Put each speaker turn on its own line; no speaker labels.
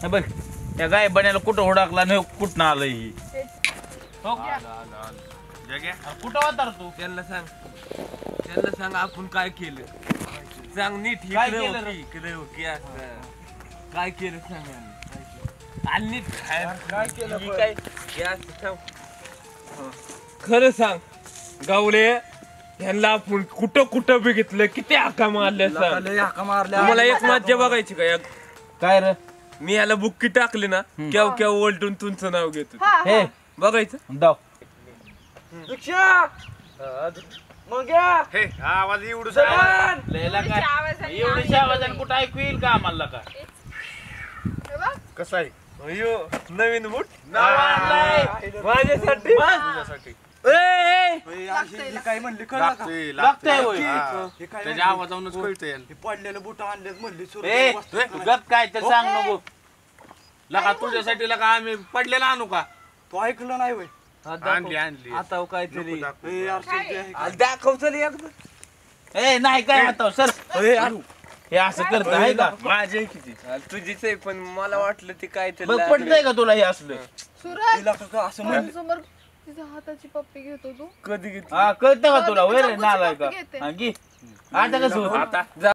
हे बघ त्या गाय बनायला कुठं हुडाकला नाही कुठं आलं ही हो कुठं होता रे तू
त्यांना सांग आपण काय केलं सांग नीट
काय केलं रे?
इकडे हो की असं काय केलं सांग आणि नीट
काय केलं
ही काय हे असं सांग. खरं सांग गावले ह्यांना आपण कुठं कुठं बघितलं किती हाका मारल्या सांग तुम्हाला एक मज्जा बघायची का एक
काय रे
मी याला बुक्की टाकली ना केव केव ओलटून तुमचं नाव घेतो
हे
बघायचं
दाव
हे आवाज एवढं
लयला काय एवढीच्या आवाजाने कुठं ऐकू येईल का आम्हाला का
कसं आहे
अयो नवीन बूट
नाव आणलंय.
माझ्यासाठी
तुझ्यासाठी
काय म्हणले
लागतंय
लागतंय होय.
हा. त्याच्या आवाजावरूनच कळतंय
पडलेलं बुट आणले म्हणले
ए तू गप काय तर सांग नको लका तुझ्यासाठी लका आम्ही पडलेला आणू का
तो ऐकलं नाही वय
आणली
आता काहीतरी
ए यार शिंदे आहे.
दाखव चल एकदा
ए नाही काय आता सर हे असं करत आहे का
माझे किती तुझीच आहे पण मला वाटलं ती काय
बघ पटतंय का तुला हे असलं
सूरज
तिला का असं म्हणलं
समोर तिच्या हाताची पप्पी घेतो तू
कधी घेतली
हा कळतं का तुला वैर नालाय का
घेते.
हा, घे आता कसं होतं
आता